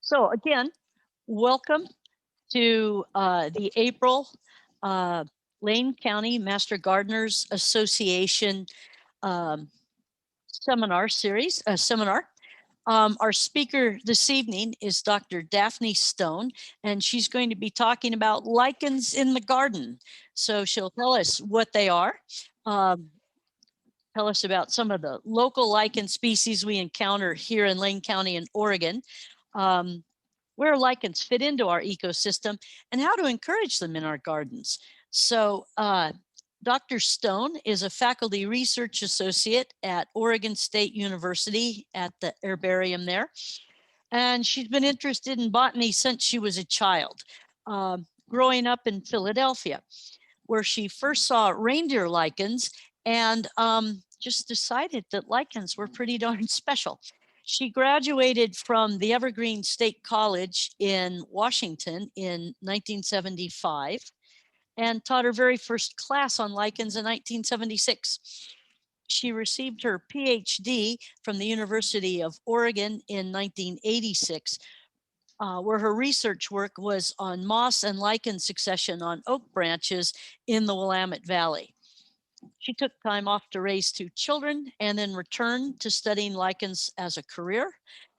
So again, welcome to the April Lane County Master Gardeners Association seminar. Our speaker this evening is Dr. Daphne Stone, and she's going to be talking about lichens in the garden. So she'll tell us what they are, tell us about some of the local lichen species we encounter here in Lane County in Oregon, where lichens fit into our ecosystem, and how to encourage them in our gardens. So Dr. Stone is a faculty research associate at Oregon State University at the Herbarium there. And she's been interested in botany since she was a child, growing up in Philadelphia, where she first saw reindeer lichens and just decided that lichens were pretty darn special. She graduated from the Evergreen State College in Washington in 1975 and taught her very first class on lichens in 1976. She received her PhD from the University of Oregon in 1986, where her research work was on moss and lichen succession on oak branches in the Willamette Valley. She took time off to raise 2 children and then returned to studying lichens as a career,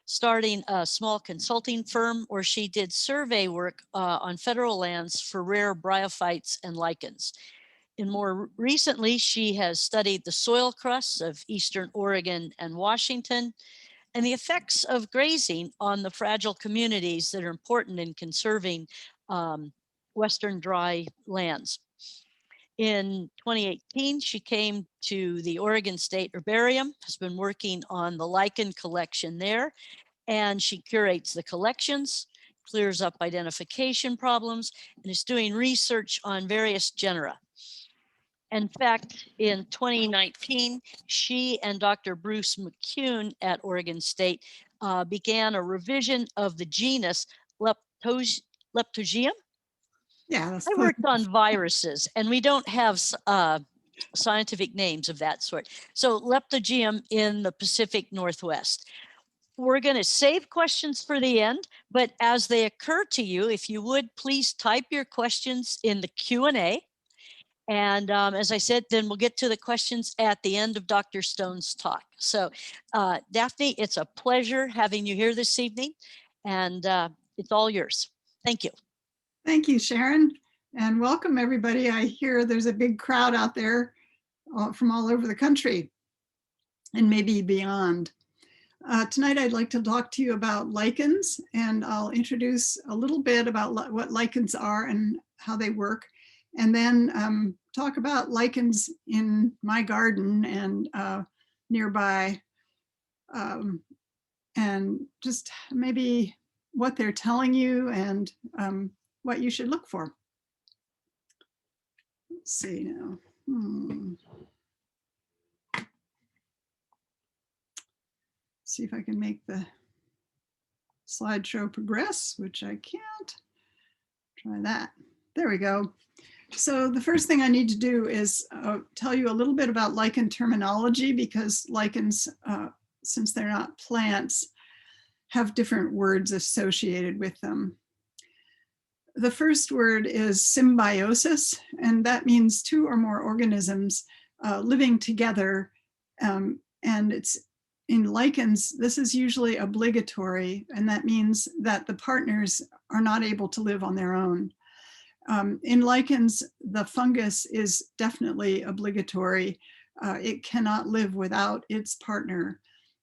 starting a small consulting firm where she did survey work on federal lands for rare bryophytes and lichens. And more recently, she has studied the soil crusts of Eastern Oregon and Washington and the effects of grazing on the fragile communities that are important in conserving Western dry lands. In 2018, she came to the Oregon State Herbarium, has been working on the lichen collection there, and she curates the collections, clears up identification problems, and is doing research on various genera. In fact, in 2019, she and Dr. Bruce McCune at Oregon State began a revision of the genus Leptogium. Yeah, I worked on viruses, and we don't have scientific names of that sort. So Leptogium in the Pacific Northwest. We're going to save questions for the end, but as they occur to you, if you would, please type your questions in the Q&A. And as I said, then we'll get to the questions at the end of Dr. Stone's talk. So Daphne, it's a pleasure having you here this evening, and it's all yours. Thank you. Thank you, Sharon, and welcome everybody. I hear there's a big crowd out there from all over the country and maybe beyond. Tonight I'd like to talk to you about lichens, and I'll introduce a little bit about what lichens are and how they work, and then talk about lichens in my garden and nearby, and just maybe what they're telling you and what you should look for. Let's see now. See if I can make the slideshow progress, which I can't. Try that. There we go. So the first thing I need to do is tell you a little bit about lichen terminology, because lichens, since they're not plants, have different words associated with them. The first word is symbiosis, and that means 2 or more organisms living together. And it's in lichens, this is usually obligatory, and that means that the partners are not able to live on their own. In lichens, the fungus is definitely obligatory. It cannot live without its partner.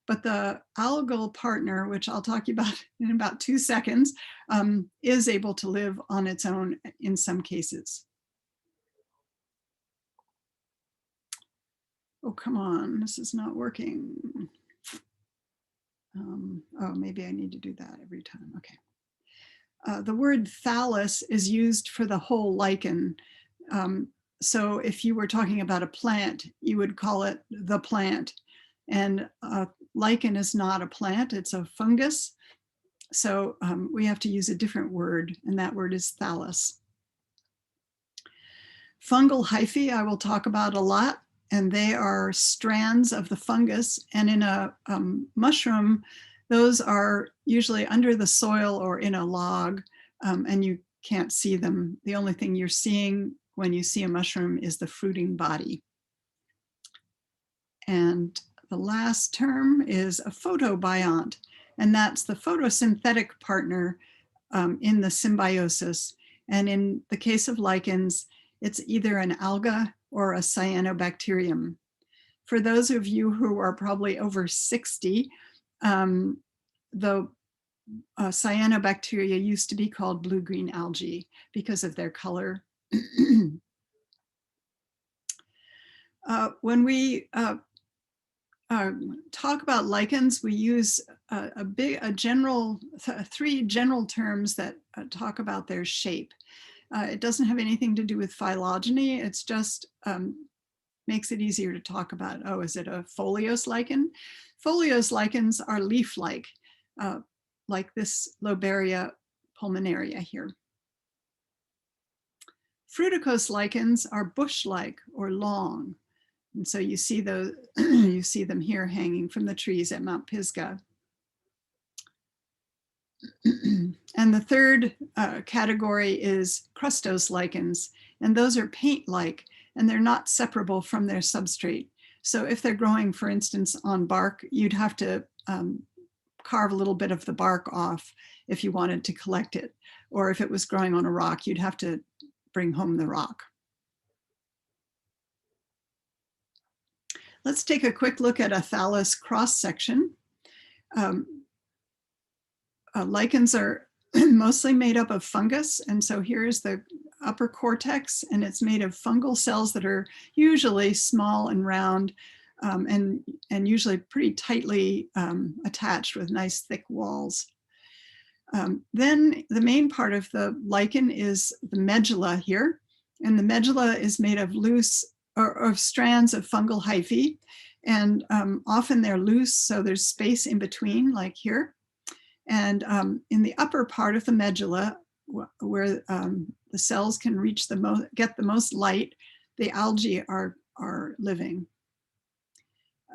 But the algal partner, which I'll talk about in about 2 seconds, is able to live on its own in some cases. Oh, come on, this is not working. Oh, maybe I need to do that every time. Okay. The word thallus is used for the whole lichen. So if you were talking about a plant, you would call it the plant. And lichen is not a plant, it's a fungus. So we have to use a different word, and that word is thallus. Fungal hyphae I will talk about a lot, and they are strands of the fungus. And in a mushroom, Those are usually under the soil or in a log, and you can't see them. The only thing you're seeing when you see a mushroom is the fruiting body. And the last term is a photobiont, and that's the photosynthetic partner in the symbiosis. And in the case of lichens, it's either an alga or a cyanobacterium. For those of you who are probably over 60, the cyanobacteria used to be called blue-green algae because of their color. When we talk about lichens, we use three general terms that talk about their shape. It doesn't have anything to do with phylogeny. It's just makes it easier to talk about. Oh, is it a foliose lichen? Foliose lichens are leaf-like, like this Loberia Pulmonaria here. Fruticose lichens are bush-like or long. And so you see those, you see them here hanging from the trees at Mount Pisgah. And the third category is Crustos lichens, and those are paint-like, and they're not separable from their substrate. So if they're growing, for instance, on bark, you'd have to carve a little bit of the bark off if you wanted to collect it. Or if it was growing on a rock, you'd have to bring home the rock. Let's take a quick look at a thallus cross-section. Lichens are mostly made up of fungus, and so here's the upper cortex, and it's made of fungal cells that are usually small and round, and usually pretty tightly attached with nice thick walls. Then the main part of the lichen is the medulla here, and the medulla is made of loose or strands of fungal hyphae, and often they're loose, so there's space in between, like here. And in the upper part of the medulla, where the cells can reach get the most light, the algae are living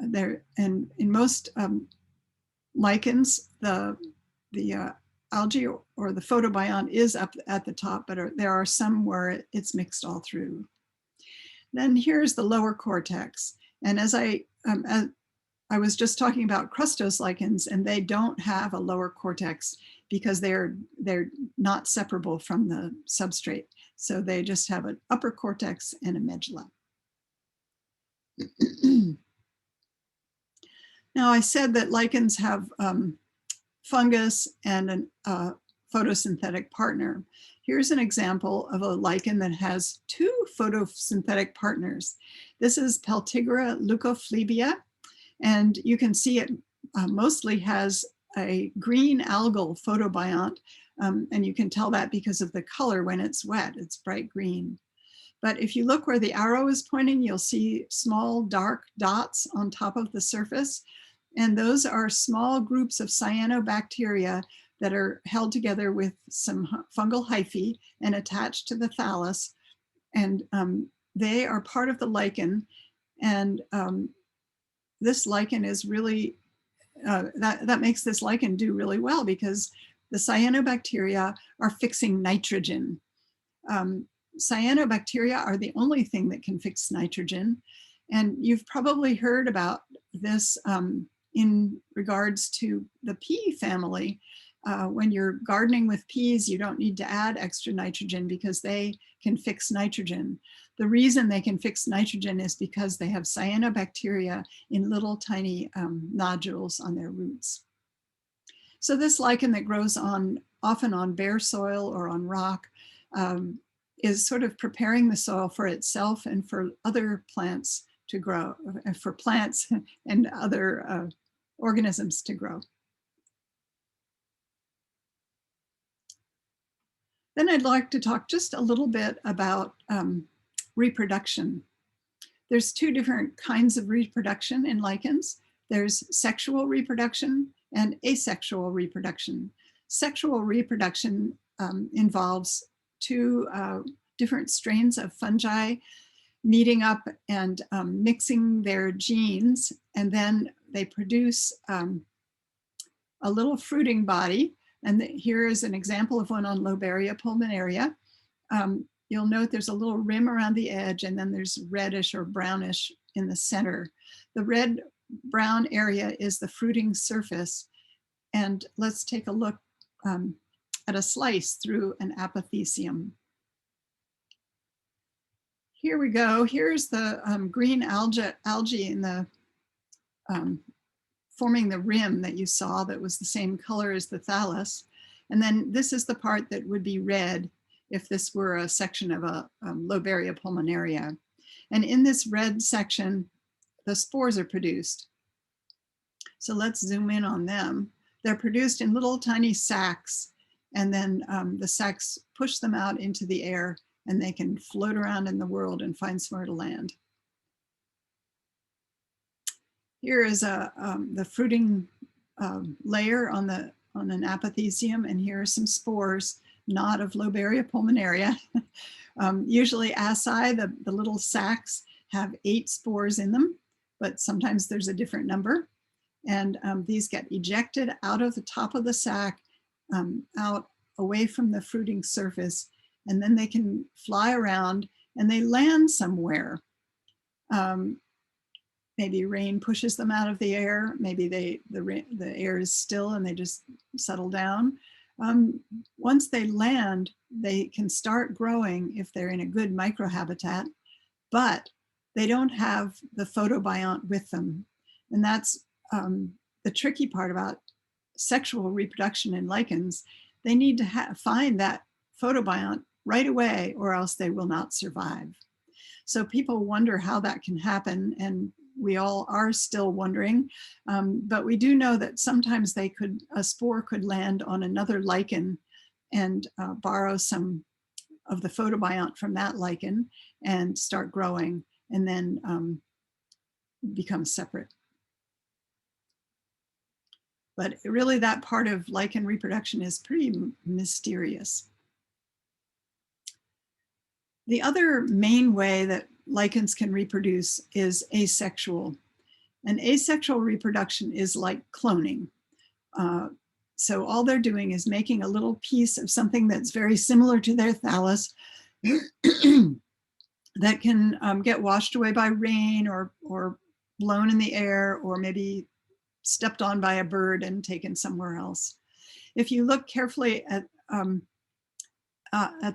there. And in most lichens, the algae or the photobiont is up at the top, but there are some where it's mixed all through. Then here's the lower cortex. And as I was just talking about Crustos lichens, and they don't have a lower cortex because they're not separable from the substrate. So they just have an upper cortex and a medulla. Now I said that lichens have fungus and a photosynthetic partner. Here's an example of a lichen that has two photosynthetic partners. This is Peltigra Leucophlibia, and you can see it mostly has a green algal photobiont, and you can tell that because of the color when it's wet, it's bright green. But if you look where the arrow is pointing, you'll see small dark dots on top of the surface, and those are small groups of cyanobacteria that are held together with some fungal hyphae and attached to the thallus, and they are part of the lichen. And this lichen is really, that makes this lichen do really well because the cyanobacteria are fixing nitrogen. Cyanobacteria are the only thing that can fix nitrogen. And you've probably heard about this in regards to the pea family. When you're gardening with peas, you don't need to add extra nitrogen because they can fix nitrogen. The reason they can fix nitrogen is because they have cyanobacteria in little tiny nodules on their roots. So this lichen that grows often on bare soil or on rock is sort of preparing the soil for itself and for other plants to grow, for plants and other organisms to grow. Then I'd like to talk just a little bit about reproduction. There's two different kinds of reproduction in lichens. There's sexual reproduction and asexual reproduction. Sexual reproduction involves two different strains of fungi meeting up and mixing their genes, and then they produce a little fruiting body. And here is an example of one on Loberia Pulmonaria. You'll note there's a little rim around the edge, and then there's reddish or brownish in the center. The red-brown area is the fruiting surface. And let's take a look at a slice through an apothecium. Here we go. Here's the green algae in the forming the rim that you saw that was the same color as the thallus. And then this is the part that would be red if this were a section of a Loberia pulmonaria. And in this red section, the spores are produced. So let's zoom in on them. They're produced in little tiny sacs, and then the sacs push them out into the air, and they can float around in the world and find somewhere to land. Here is the fruiting layer on an apothecium, and here are some spores, not of Loberia pulmonaria. Usually asci, the little sacs, have 8 spores in them, but sometimes there's a different number. And these get ejected out of the top of the sac, out away from the fruiting surface, and then they can fly around and they land somewhere. Maybe rain pushes them out of the air. Maybe the air is still and they just settle down. Once they land, they can start growing if they're in a good microhabitat, but they don't have the photobiont with them. And that's the tricky part about sexual reproduction in lichens. They need to find that photobiont right away, or else they will not survive. So people wonder how that can happen, and we all are still wondering, but we do know that sometimes a spore could land on another lichen and borrow some of the photobiont from that lichen and start growing, and then become separate. But really that part of lichen reproduction is pretty mysterious. The other main way that lichens can reproduce is asexual. And asexual reproduction is like cloning. So all they're doing is making a little piece of something that's very similar to their thallus that can get washed away by rain or blown in the air, or maybe stepped on by a bird and taken somewhere else. If you look carefully at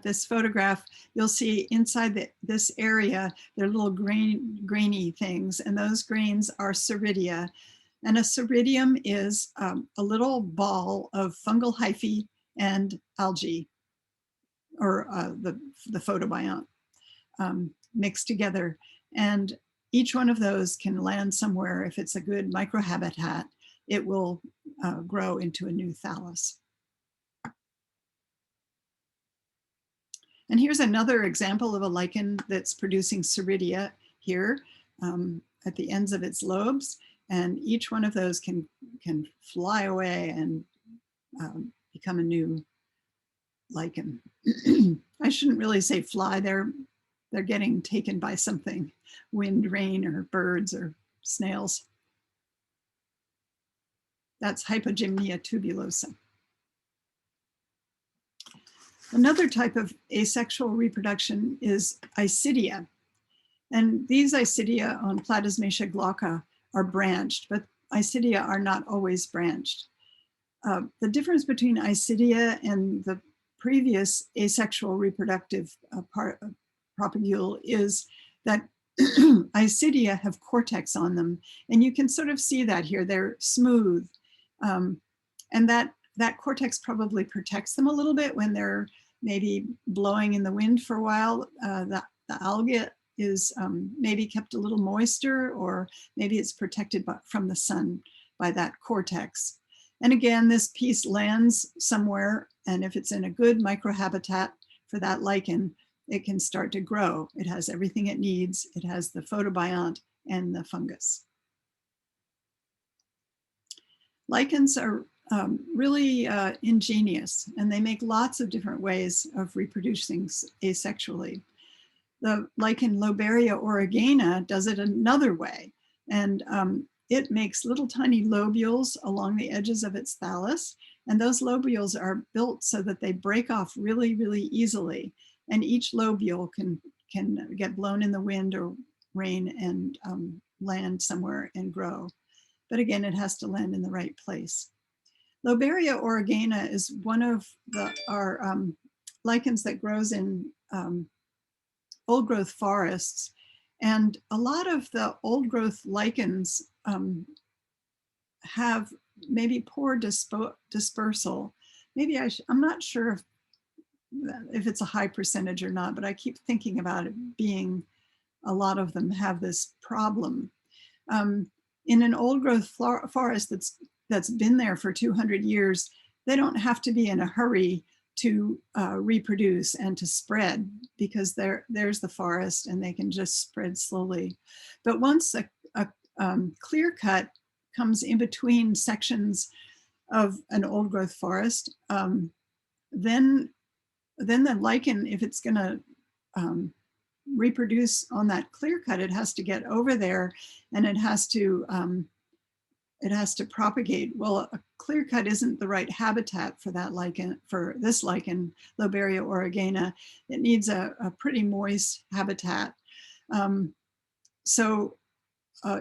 this photograph, you'll see inside this area, there are little grainy things, and those grains are ceridia. And a ceridium is a little ball of fungal hyphae and algae, or the photobiont mixed together. And each one of those can land somewhere. If it's a good microhabitat, it will grow into a new thallus. And here's another example of a lichen that's producing ceridia here at the ends of its lobes. And each one of those can fly away and become a new lichen. I shouldn't really say fly, they're getting taken by something, wind, rain, or birds, or snails. That's Hypogymnia tubulosa. Another type of asexual reproduction is Isidia. And these Isidia on Platysmacia glauca are branched, but Isidia are not always branched. The difference between Isidia and the previous asexual reproductive propagule is that Isidia have cortex on them. And you can sort of see that here, they're smooth. And that cortex probably protects them a little bit when they're maybe blowing in the wind for a while. The algae is maybe kept a little moister, or maybe it's protected from the sun by that cortex. And again, this piece lands somewhere, and if it's in a good microhabitat for that lichen, it can start to grow. It has everything it needs. It has the photobiont and the fungus. Lichens are really ingenious, and they make lots of different ways of reproducing asexually. The lichen Loberia Oregana does it another way, and it makes little tiny lobules along the edges of its thallus. And those lobules are built so that they break off really, really easily. And each lobule can get blown in the wind or rain and land somewhere and grow. But again, it has to land in the right place. Loberia Oregana is one of our lichens that grows in old growth forests. And a lot of the old growth lichens have maybe poor dispersal. Maybe I'm not sure if it's a high percentage or not, but I keep thinking about it being a lot of them have this problem. In an old growth forest that's been there for 200 years, they don't have to be in a hurry to reproduce and to spread, because there's the forest and they can just spread slowly. But once a clear cut comes in between sections of an old growth forest, then the lichen, if it's going to reproduce on that clear cut, it has to get over there and it has to propagate. Well, a clear cut isn't the right habitat for that lichen, for this lichen, Loberia oregana. It needs a pretty moist habitat. So a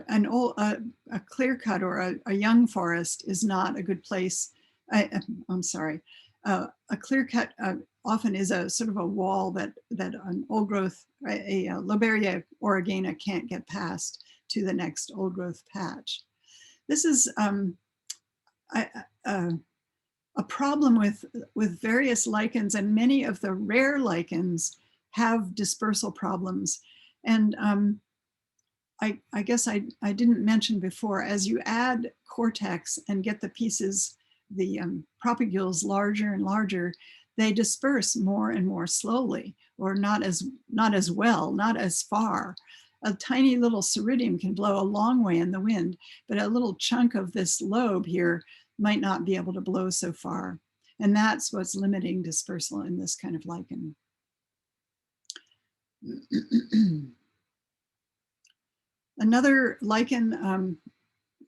clear cut or a young forest is not a good place. I'm sorry. A clear cut often is a sort of a wall that an old growth, a Loberia oregana can't get past to the next old growth patch. This is a problem with various lichens, and many of the rare lichens have dispersal problems. And I guess I didn't mention before, as you add cortex and get the pieces, the propagules larger and larger, they disperse more and more slowly, or not as well, not as far. A tiny little ceridium can blow a long way in the wind, but a little chunk of this lobe here might not be able to blow so far. And that's what's limiting dispersal in this kind of lichen. Another lichen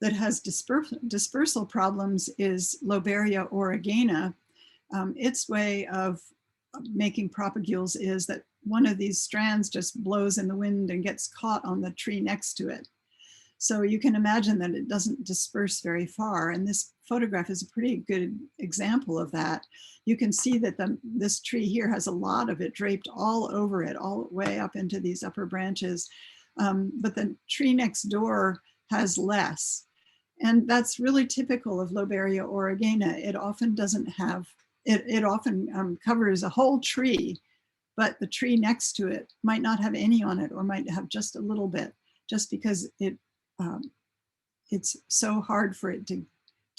that has dispersal problems is Loberia oregana. Its way of making propagules is that one of these strands just blows in the wind and gets caught on the tree next to it. So you can imagine that it doesn't disperse very far. And this photograph is a pretty good example of that. You can see that this tree here has a lot of it draped all over it, all the way up into these upper branches. But the tree next door has less. And that's really typical of Loberia oregana. It often doesn't have, it often covers a whole tree, but the tree next to it might not have any on it, or might have just a little bit, just because it's so hard for it to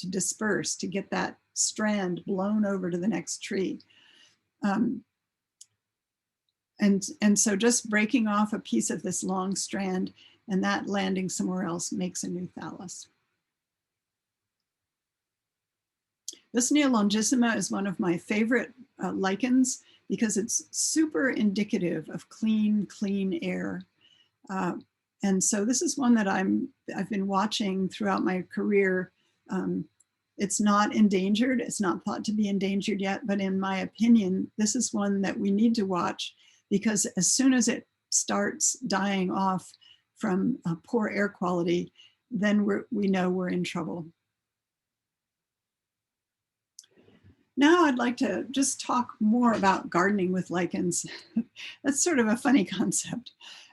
disperse, to get that strand blown over to the next tree. And so just breaking off a piece of this long strand and that landing somewhere else makes a new thallus. This Neolongissima is one of my favorite lichens because it's super indicative of clean air. And so this is one that I've been watching throughout my career. It's not endangered. It's not thought to be endangered yet, but in my opinion, this is one that we need to watch, because as soon as it starts dying off from poor air quality, then we know we're in trouble. Now I'd like to just talk more about gardening with lichens. That's sort of a funny concept.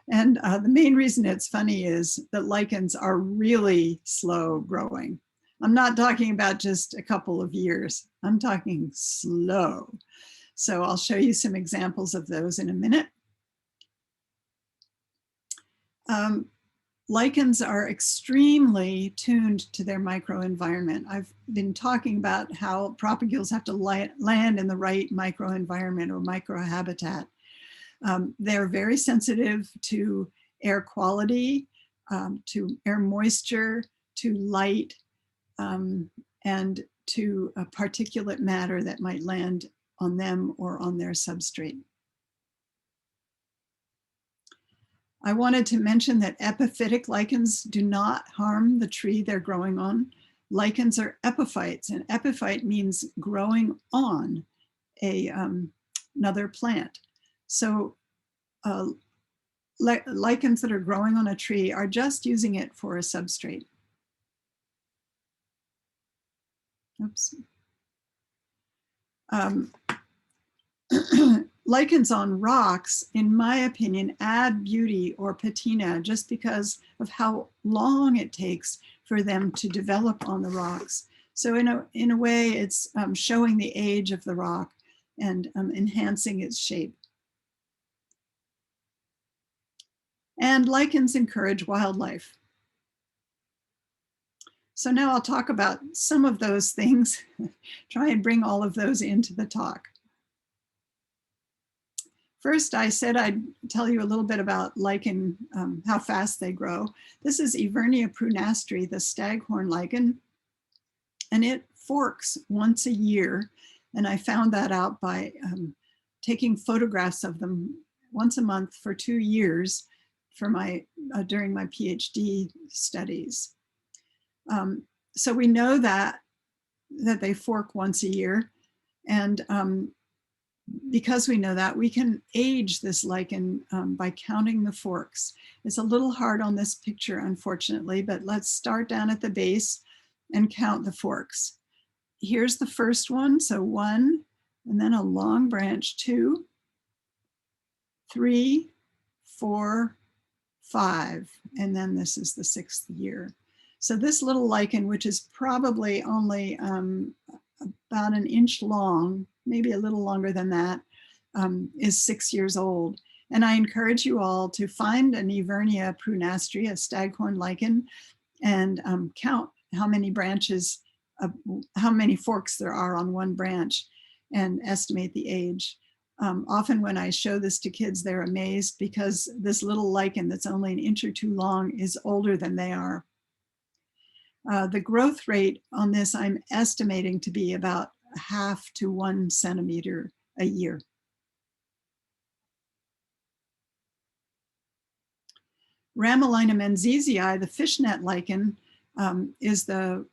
And the main reason it's funny is that lichens are really slow growing. I'm not talking about just a couple of years. I'm talking slow. So I'll show you some examples of those in a minute. Lichens are extremely tuned to their microenvironment. I've been talking about how propagules have to land in the right microenvironment or microhabitat. They're very sensitive to air quality, to air moisture, to light, and to a particulate matter that might land on them or on their substrate. I wanted to mention that epiphytic lichens do not harm the tree they're growing on. Lichens are epiphytes, and epiphyte means growing on another plant. So lichens that are growing on a tree are just using it for a substrate. Oops. Lichens on rocks, in my opinion, add beauty or patina just because of how long it takes for them to develop on the rocks. So in a way, it's showing the age of the rock and enhancing its shape. And lichens encourage wildlife. So now I'll talk about some of those things, try and bring all of those into the talk. First, I said I'd tell you a little bit about lichen, how fast they grow. This is Evernia prunastri, the staghorn lichen, and it forks once a year. And I found that out by taking photographs of them once a month for 2 years for during my PhD studies. So we know that they fork once a year, and because we know that, we can age this lichen by counting the forks. It's a little hard on this picture, unfortunately, but let's start down at the base and count the forks. Here's the first one, so 1, and then a long branch, 2, 3, 4, 5, and then this is the 6th year. So this little lichen, which is probably only about an inch long, maybe a little longer than that, is 6 years old. And I encourage you all to find an Evernia prunastri, a staghorn lichen, and count how many branches, how many forks there are on one branch, and estimate the age. Often when I show this to kids, they're amazed because this little lichen that's only an inch or 2 long is older than they are. The growth rate on this I'm estimating to be about 0.5 to 1 centimeter a year. Ramalino Menziesi, the fishnet lichen, is the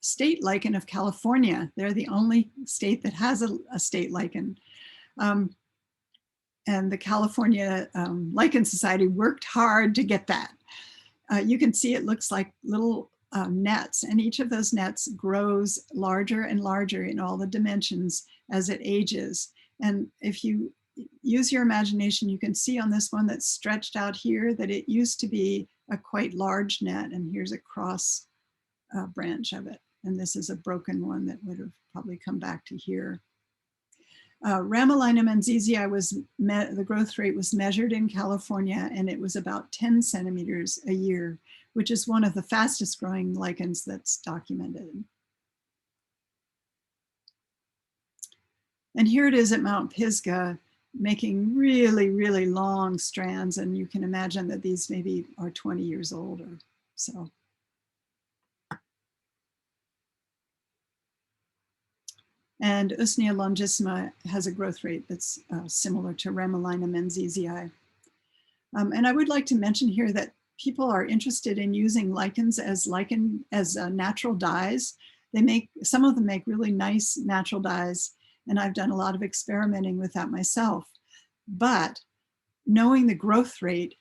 state lichen of California. They're the only state that has a state lichen. And the California Lichen Society worked hard to get that. You can see it looks like little nets, and each of those nets grows larger and larger in all the dimensions as it ages. And if you use your imagination, you can see on this one that's stretched out here that it used to be a quite large net, and here's a cross branch of it. And this is a broken one that would have probably come back to here. Ramalino Menziesi, the growth rate was measured in California, and it was about 10 centimeters a year, which is one of the fastest growing lichens that's documented. And here it is at Mount Pisgah, making really, really long strands, and you can imagine that these maybe are 20 years old or so. And Usnea longissima has a growth rate that's similar to Ramalino Menziesi. And I would like to mention here that people are interested in using lichens as natural dyes. Some of them make really nice natural dyes, and I've done a lot of experimenting with that myself. But knowing the growth rate,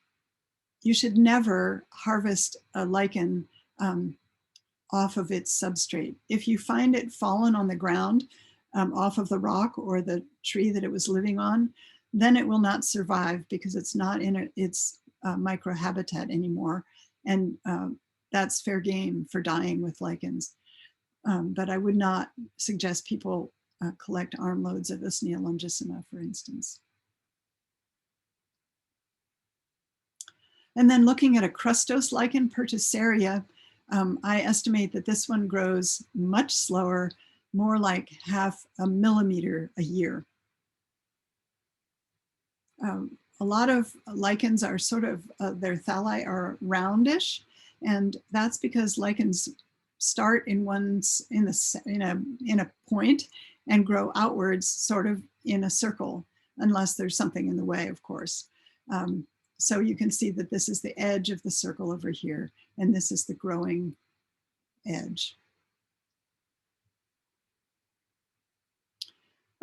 you should never harvest a lichen off of its substrate. If you find it fallen on the ground off of the rock or the tree that it was living on, then it will not survive because it's not in its microhabitat anymore. And that's fair game for dying with lichens. But I would not suggest people collect armloads of Usnea longissima, for instance. And then looking at a Crestos-Lichen Purchaseria, I estimate that this one grows much slower, more like 0.5 millimeter a year. A lot of lichens are sort of, their thalli are roundish, and that's because lichens start in a point and grow outwards sort of in a circle, unless there's something in the way, of course. So you can see that this is the edge of the circle over here, and this is the growing edge.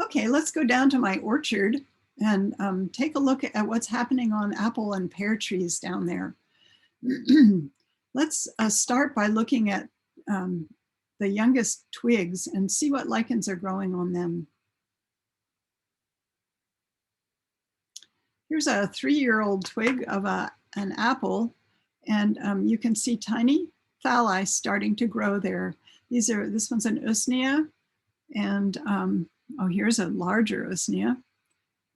Okay, let's go down to my orchard and take a look at what's happening on apple and pear trees down there. Let's start by looking at the youngest twigs and see what lichens are growing on them. Here's a 3-year-old twig of an apple, and you can see tiny thalli starting to grow there. This one's an usnea, and oh, here's a larger usnea.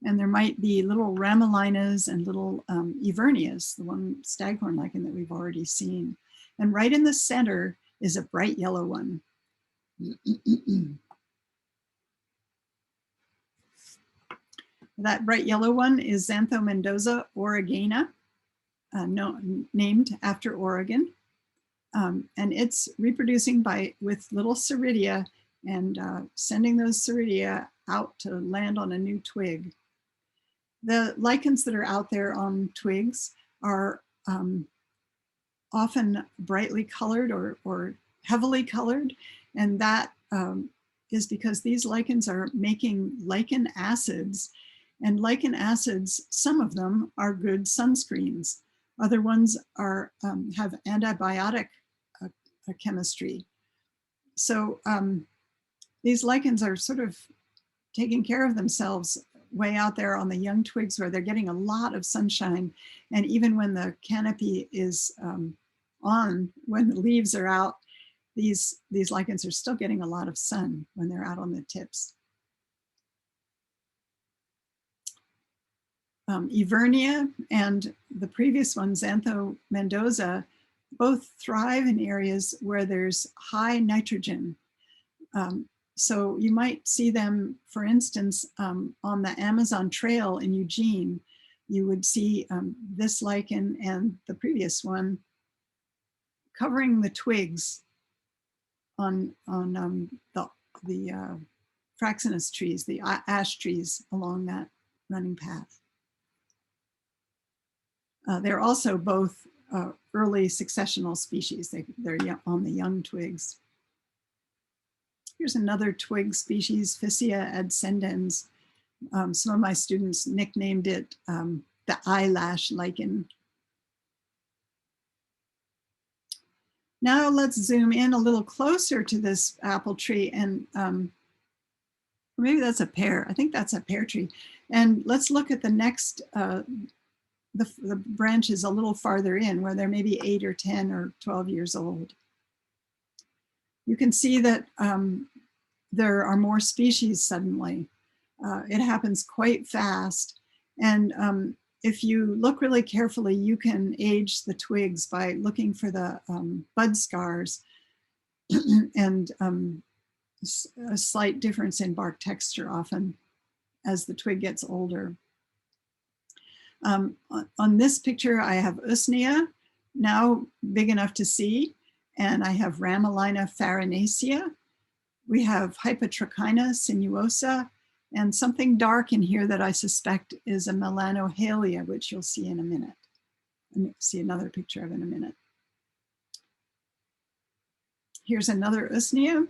And there might be little ramalinas and little evernias, the one staghorn lichen that we've already seen. And right in the center is a bright yellow one. That bright yellow one is Xanthomendoza oregana, named after Oregon. And it's reproducing with little ceridia and sending those ceridia out to land on a new twig. The lichens that are out there on twigs are often brightly colored or heavily colored, and that is because these lichens are making lichen acids, and lichen acids, some of them are good sunscreens. Other ones are have antibiotic chemistry. So these lichens are sort of taking care of themselves way out there on the young twigs where they're getting a lot of sunshine. And even when the canopy is on, when the leaves are out, these lichens are still getting a lot of sun when they're out on the tips. Evernia and the previous one, Xanthomendoza, both thrive in areas where there's high nitrogen. So you might see them, for instance, on the Amazon Trail in Eugene. You would see this lichen and the previous one covering the twigs on the fraxinus trees, the ash trees along that running path. They're also both early successional species. They're on the young twigs. Here's another twig species, Physia ascendens. Some of my students nicknamed it the eyelash lichen. Now let's zoom in a little closer to this apple tree, and maybe that's a pear. I think that's a pear tree. And let's look at the next, the branches a little farther in, where they're maybe 8 or 10 or 12 years old. You can see that there are more species suddenly. It happens quite fast. And if you look really carefully, you can age the twigs by looking for the bud scars and a slight difference in bark texture often as the twig gets older. On this picture, I have usnea, now big enough to see, and I have Ramalina farinacea. We have Hypotrichina sinuosa, and something dark in here that I suspect is a melanohalia, which you'll see in a minute. And you'll see another picture of in a minute. Here's another usnea,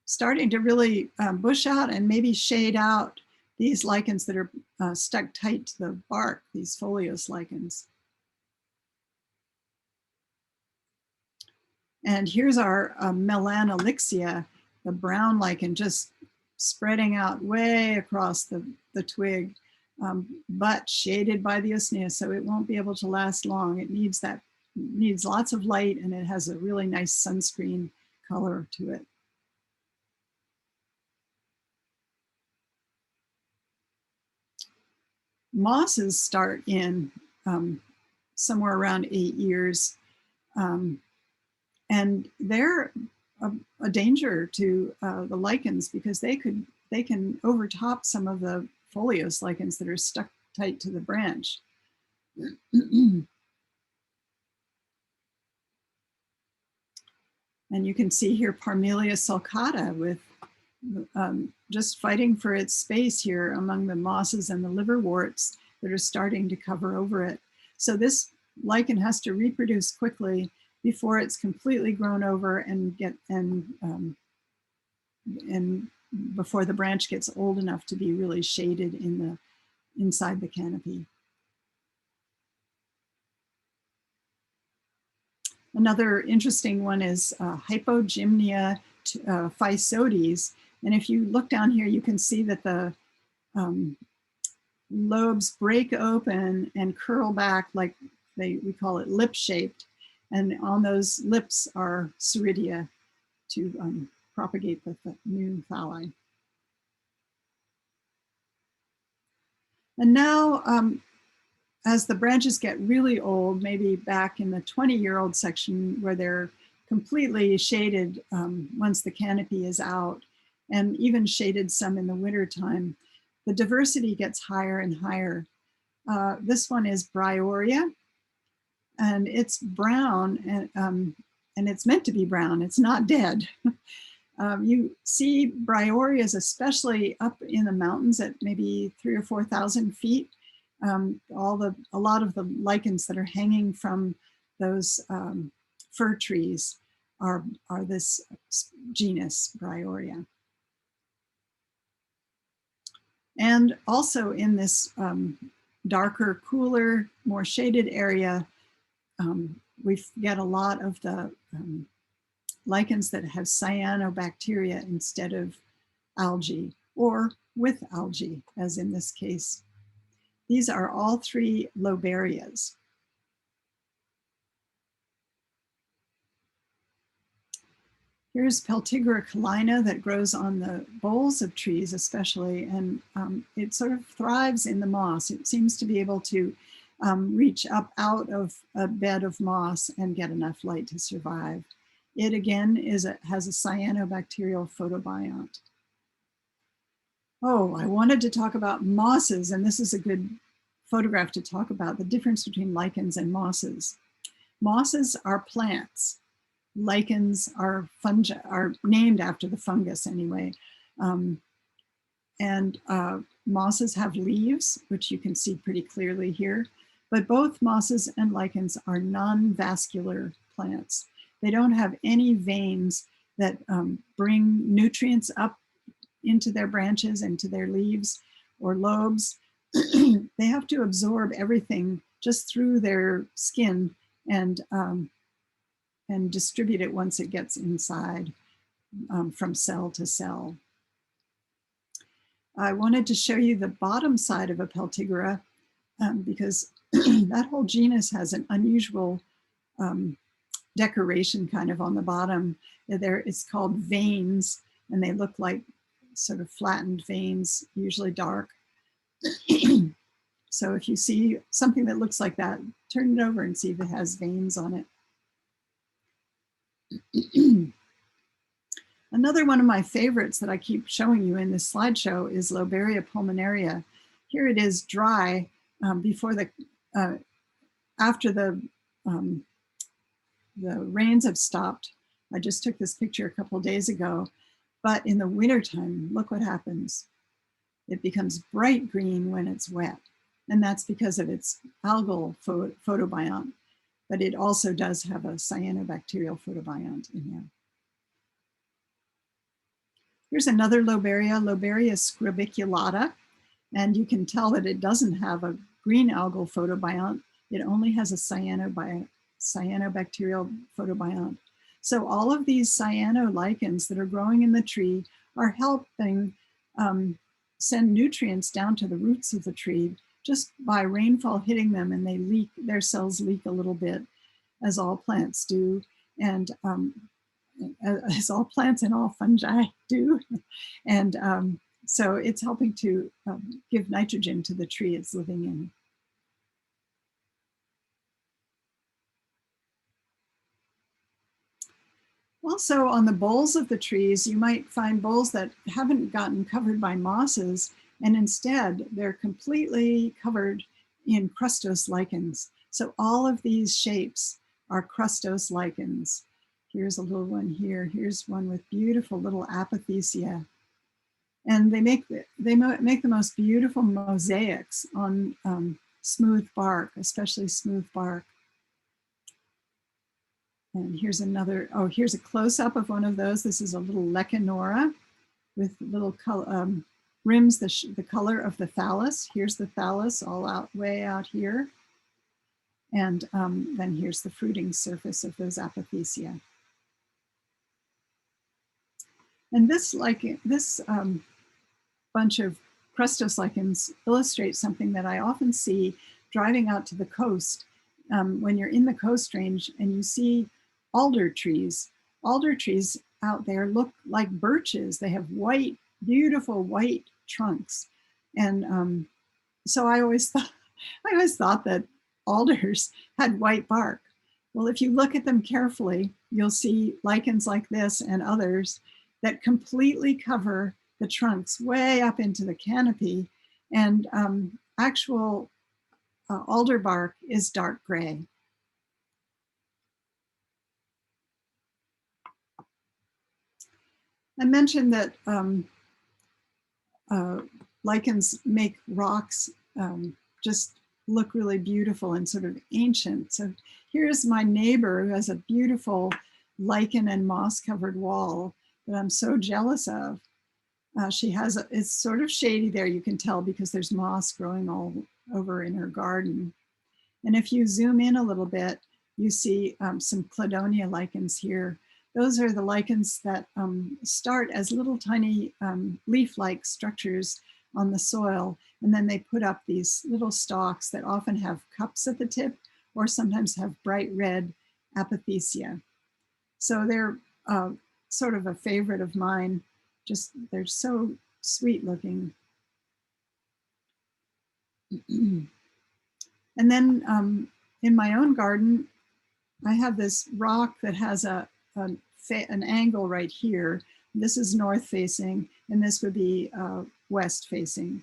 starting to really bush out and maybe shade out these lichens that are stuck tight to the bark, these foliose lichens. And here's our melanolixia, the brown lichen, just spreading out way across the twig, but shaded by the usnea, so it won't be able to last long. It needs lots of light, and it has a really nice sunscreen color to it. Mosses start in somewhere around 8 years, and they're a danger to the lichens because they can overtop some of the foliose lichens that are stuck tight to the branch. And you can see here Parmelia sulcata with just fighting for its space here among the mosses and the liverworts. that are starting to cover over it. So this lichen has to reproduce quickly before it's completely grown over and before the branch gets old enough to be really shaded inside the canopy. Another interesting one is Hypogymnia Uh Physotes. And if you look down here, you can see that the lobes break open and curl back like we call it lip-shaped. And on those lips are ceridia to propagate the new thalli. And now, as the branches get really old, maybe back in the 20-year-old section where they're completely shaded once the canopy is out, and even shaded some in the winter time, the diversity gets higher and higher. This one is Bryoria, and it's brown, and it's meant to be brown. It's not dead. You see Bryorias, especially up in the mountains at maybe 3,000 or 4,000 feet. A lot of the lichens that are hanging from those fir trees are this genus Bryoria. And also in this darker, cooler, more shaded area, we get a lot of the lichens that have cyanobacteria instead of algae, or with algae, as in this case. These are all three Loberias. Here's Peltigra Leucophlibia that grows on the boles of trees especially, and it sort of thrives in the moss. It seems to be able to reach up out of a bed of moss and get enough light to survive. It again has a cyanobacterial photobiont. Oh, I wanted to talk about mosses, and this is a good photograph to talk about the difference between lichens and mosses. Mosses are plants. Lichens are fungi, are named after the fungus anyway. Mosses have leaves, which you can see pretty clearly here, but both mosses and lichens are non-vascular plants. They don't have any veins that bring nutrients up into their branches, into their leaves or lobes. They have to absorb everything just through their skin and distribute it once it gets inside from cell to cell. I wanted to show you the bottom side of a Peltigra because that whole genus has an unusual decoration kind of on the bottom. It's called veins, and they look like sort of flattened veins, usually dark. So if you see something that looks like that, turn it over and see if it has veins on it. Another one of my favorites that I keep showing you in this slideshow is Loberia Pulmonaria. Here it is dry after the rains have stopped. I just took this picture a couple of days ago, but in the wintertime, look what happens. It becomes bright green when it's wet, and that's because of its algal photobiont, but it also does have a cyanobacterial photobiont in there. Here's another Loberia, Loberia scribiculata, and you can tell that it doesn't have a green algal photobiont. It only has a cyanobacterial photobiont. So all of these cyanolichens that are growing in the tree are helping send nutrients down to the roots of the tree just by rainfall hitting them, and they leak, their cells leak a little bit, as all plants do. And as all plants and all fungi do. And so it's helping to give nitrogen to the tree it's living in. Also on the boles of the trees, you might find boles that haven't gotten covered by mosses, and instead they're completely covered in Crustos lichens. So all of these shapes are Crustos lichens. Here's a little one here. Here's one with beautiful little apothecia. And they make the most beautiful mosaics on smooth bark, especially smooth bark. And here's another, oh, here's a close-up of one of those. This is a little Lecanora with little rims, the color of the thallus. Here's the thallus all out, way out here. And then here's the fruiting surface of those apothecia. And this bunch of Crustos Lichens illustrates something that I often see driving out to the coast. When you're in the coast range and you see alder trees out there look like birches. They have white, beautiful white trunks. And so I always thought that alders had white bark. Well, if you look at them carefully, you'll see lichens like this and others that completely cover the trunks way up into the canopy. And actual alder bark is dark gray. I mentioned that lichens make rocks just look really beautiful and sort of ancient. So here's my neighbor who has a beautiful lichen and moss covered wall that I'm so jealous of. She has, it's sort of shady there, you can tell, because there's moss growing all over in her garden. And if you zoom in a little bit, you see some Cladonia lichens here. Those are the lichens that start as little tiny leaf-like structures on the soil, and then they put up these little stalks that often have cups at the tip or sometimes have bright red apothecia. So they're sort of a favorite of mine. Just, they're so sweet looking. And then in my own garden, I have this rock that has an angle right here. This is north facing, and this would be west facing.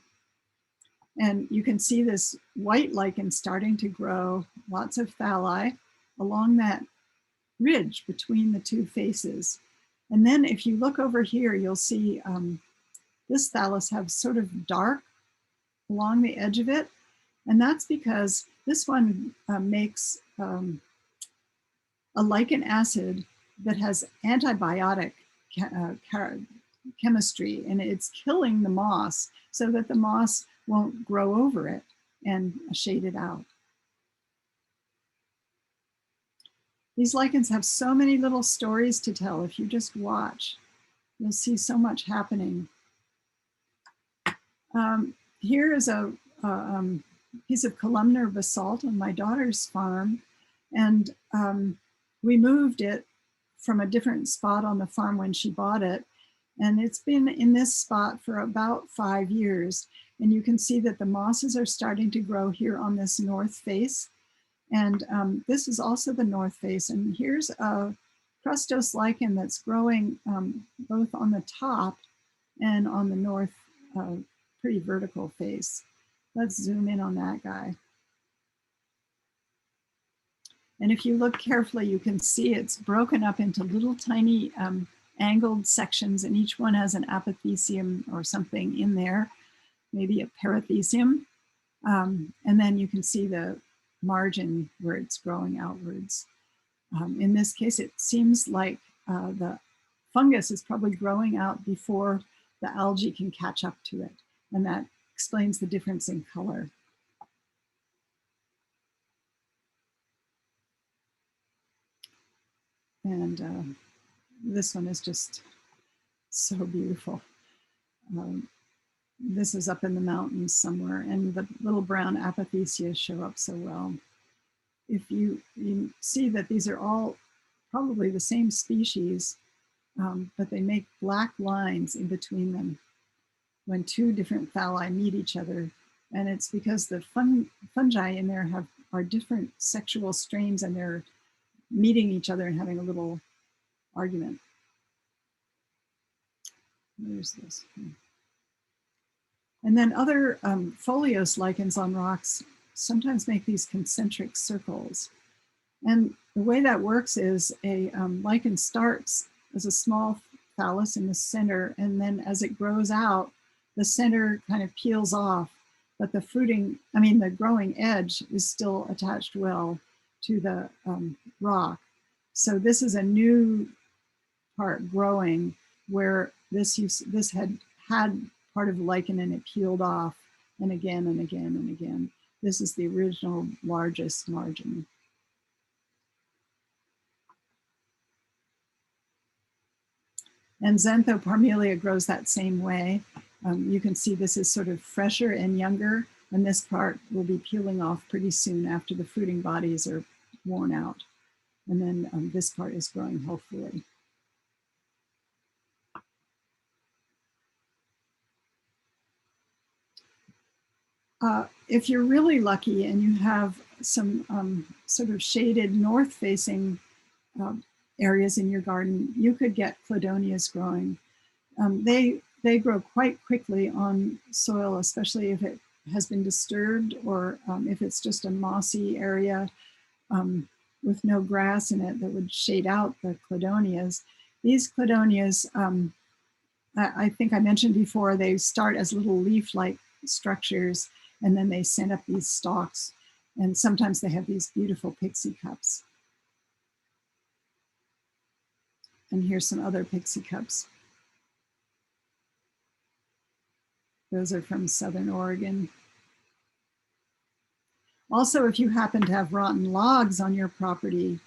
And you can see this white lichen starting to grow, lots of thalli along that ridge between the two faces. And then if you look over here, you'll see this thallus have sort of dark along the edge of it. And that's because this one makes a lichen acid that has antibiotic chemistry, and it's killing the moss so that the moss won't grow over it and shade it out. These lichens have so many little stories to tell. If you just watch, you'll see so much happening. Here is a piece of columnar basalt on my daughter's farm, and we moved it from a different spot on the farm when she bought it. And it's been in this spot for about 5 years. And you can see that the mosses are starting to grow here on this north face. And this is also the north face. And here's a Crustos lichen that's growing both on the top and on the north, pretty vertical face. Let's zoom in on that guy. And if you look carefully, you can see it's broken up into little tiny angled sections, and each one has an apothecium or something in there, maybe a parathecium. And then you can see the margin where it's growing outwards. In this case, it seems like the fungus is probably growing out before the algae can catch up to it. And that explains the difference in color. And this one is just so beautiful. This is up in the mountains somewhere, and the little brown apothecia show up so well. If you see that these are all probably the same species, but they make black lines in between them when two different thalli meet each other. And it's because the fungi in there are different sexual strains, and they're meeting each other and having a little argument. There's this. And then other foliose lichens on rocks sometimes make these concentric circles. And the way that works is a lichen starts as a small thallus in the center, and then as it grows out, the center kind of peels off, but the the growing edge is still attached well to the rock. So this is a new part growing where this had part of the lichen and it peeled off, and again and again and again. This is the original largest margin. And Xanthoparmelia grows that same way. You can see this is sort of fresher and younger, and this part will be peeling off pretty soon after the fruiting bodies are worn out. And then this part is growing healthfully. If you're really lucky and you have some sort of shaded north-facing areas in your garden, you could get cladonias growing. They grow quite quickly on soil, especially if it has been disturbed or if it's just a mossy area with no grass in it that would shade out the cladonias. These cladonias, I think I mentioned before, they start as little leaf-like structures, and then they send up these stalks, and sometimes they have these beautiful pixie cups. And here's some other pixie cups. Those are from Southern Oregon. Also, if you happen to have rotten logs on your property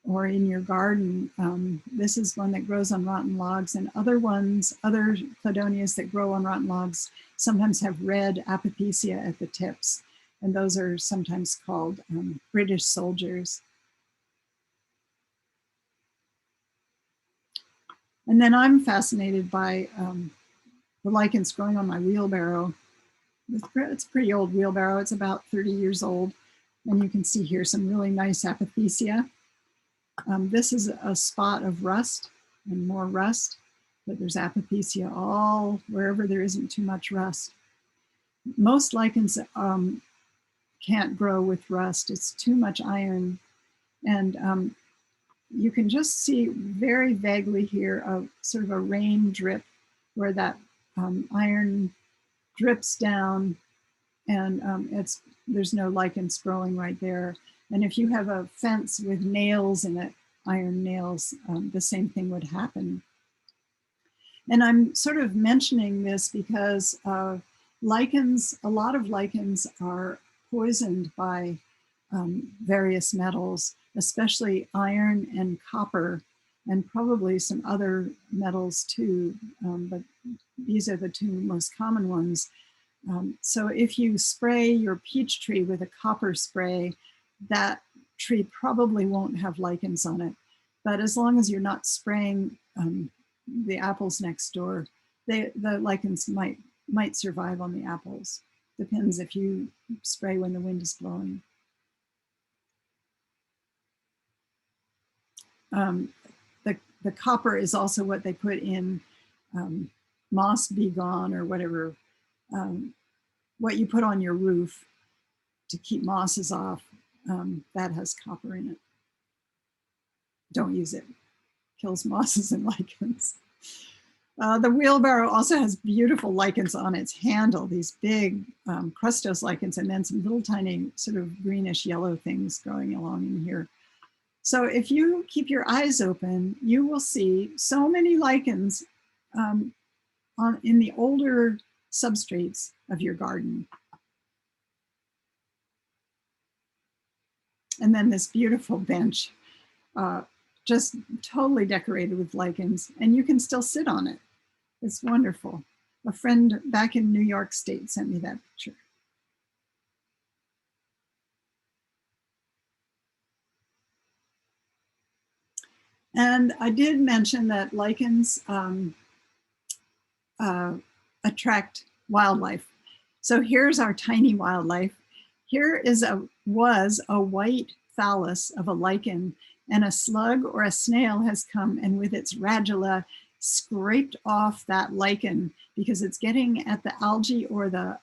or in your garden, this is one that grows on rotten logs, and other cladonias that grow on rotten logs sometimes have red apothecia at the tips, and those are sometimes called British soldiers. And then I'm fascinated by the lichens growing on my wheelbarrow. It's a pretty old wheelbarrow. It's about 30 years old. And you can see here some really nice apothecia. This is a spot of rust and more rust, but there's apothecia all wherever there isn't too much rust. Most lichens can't grow with rust. It's too much iron. And you can just see very vaguely here a sort of a rain drip where that iron drips down, and there's no lichens growing right there. And if you have a fence with nails in it, iron nails, the same thing would happen. And I'm sort of mentioning this because lichens, a lot of lichens are poisoned by various metals, especially iron and copper, and probably some other metals too, but these are the two most common ones. So if you spray your peach tree with a copper spray, that tree probably won't have lichens on it. But as long as you're not spraying the apples next door, the lichens might survive on the apples. Depends if you spray when the wind is blowing. The copper is also what they put in moss be gone or whatever, what you put on your roof to keep mosses off, that has copper in it. Don't use it. Kills mosses and lichens. The wheelbarrow also has beautiful lichens on its handle, these big Crustos lichens, and then some little tiny sort of greenish yellow things growing along in here. So if you keep your eyes open, you will see so many lichens in the older substrates of your garden. And then this beautiful bench, just totally decorated with lichens, and you can still sit on it. It's wonderful. A friend back in New York State sent me that picture. And I did mention that lichens attract wildlife. So here's our tiny wildlife. Here was a white thallus of a lichen, and a slug or a snail has come and with its radula scraped off that lichen because it's getting at the algae or the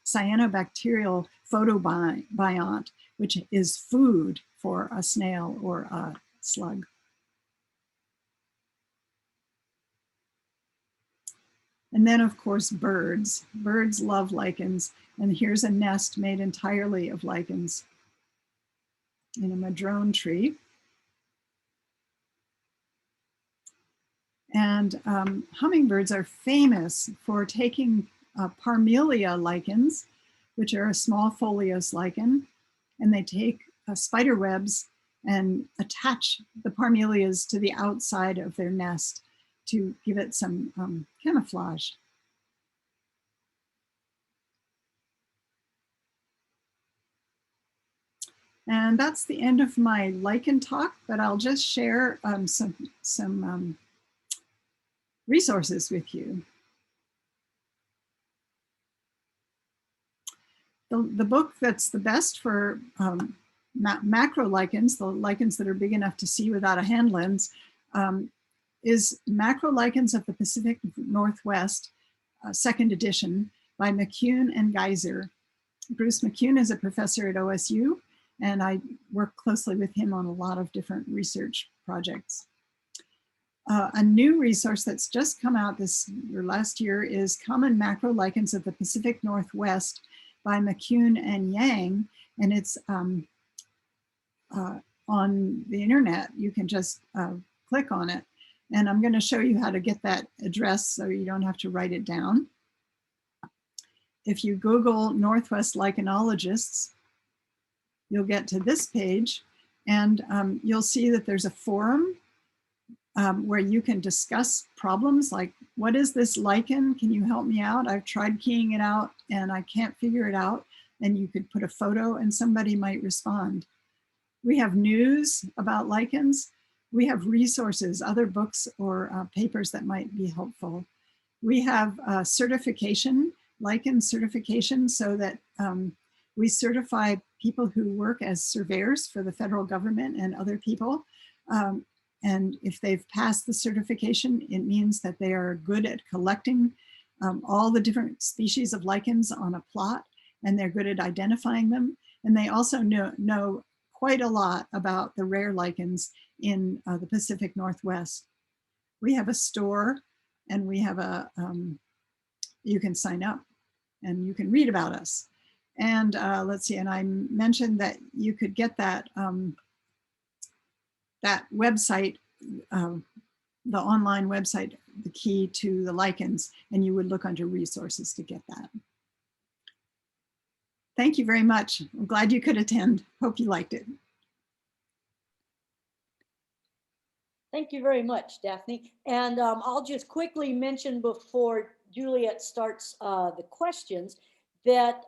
cyanobacterial photobiont, which is food for a snail or a slug. And then of course, birds. Birds love lichens. And here's a nest made entirely of lichens in a madrone tree. And hummingbirds are famous for taking Parmelia lichens, which are a small foliose lichen, and they take spider webs and attach the parmelias to the outside of their nest to give it some camouflage. And that's the end of my lichen talk, but I'll just share some resources with you. The book that's the best for macro lichens, the lichens that are big enough to see without a hand lens, is Macro Lichens of the Pacific Northwest, second edition by McCune and Geiser. Bruce McCune is a professor at OSU, and I work closely with him on a lot of different research projects. A new resource that's just come out last year is Common Macro Lichens of the Pacific Northwest by McCune and Yang, and it's on the internet. You can just click on it. And I'm going to show you how to get that address so you don't have to write it down. If you Google Northwest lichenologists, you'll get to this page, and you'll see that there's a forum where you can discuss problems like, what is this lichen? Can you help me out? I've tried keying it out and I can't figure it out. And you could put a photo and somebody might respond. We have news about lichens. We have resources, other books or papers that might be helpful. We have certification, lichen certification, so that we certify people who work as surveyors for the federal government and other people. And if they've passed the certification, it means that they are good at collecting all the different species of lichens on a plot, and they're good at identifying them. And they also know quite a lot about the rare lichens in the Pacific Northwest. We have a store, and we have you can sign up and you can read about us. And let's see, and I mentioned that you could get that, that website, the online website, the key to the lichens, and you would look under resources to get that. Thank you very much. I'm glad you could attend. Hope you liked it. Thank you very much, Daphne. And I'll just quickly mention before Juliet starts the questions that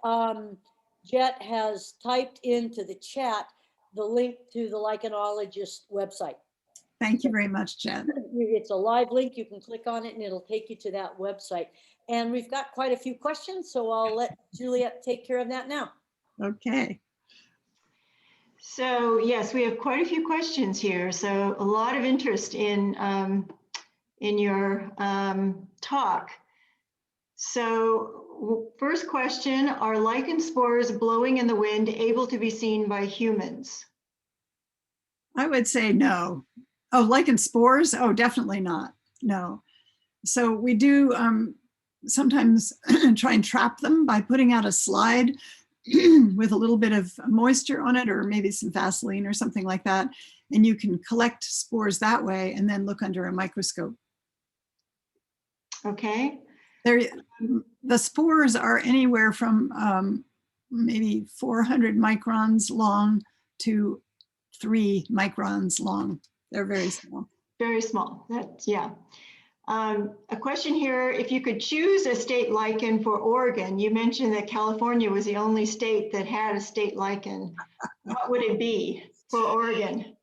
Jet has typed into the chat the link to the lichenologist website. Thank you very much, Jet. It's a live link. You can click on it and it'll take you to that website. And we've got quite a few questions, so I'll let Juliet take care of that now. Okay. So yes, we have quite a few questions here. So a lot of interest in your talk. So first question, are lichen spores blowing in the wind able to be seen by humans? I would say no. Oh, lichen spores? Oh, definitely not. No. So we do sometimes try and trap them by putting out a slide with a little bit of moisture on it, or maybe some Vaseline or something like that. And you can collect spores that way and then look under a microscope. Okay. The spores are anywhere from maybe 400 microns long to 3 microns long. They're very small. Very small. That's, yeah. A question here, if you could choose a state lichen for Oregon, you mentioned that California was the only state that had a state lichen. What would it be for Oregon?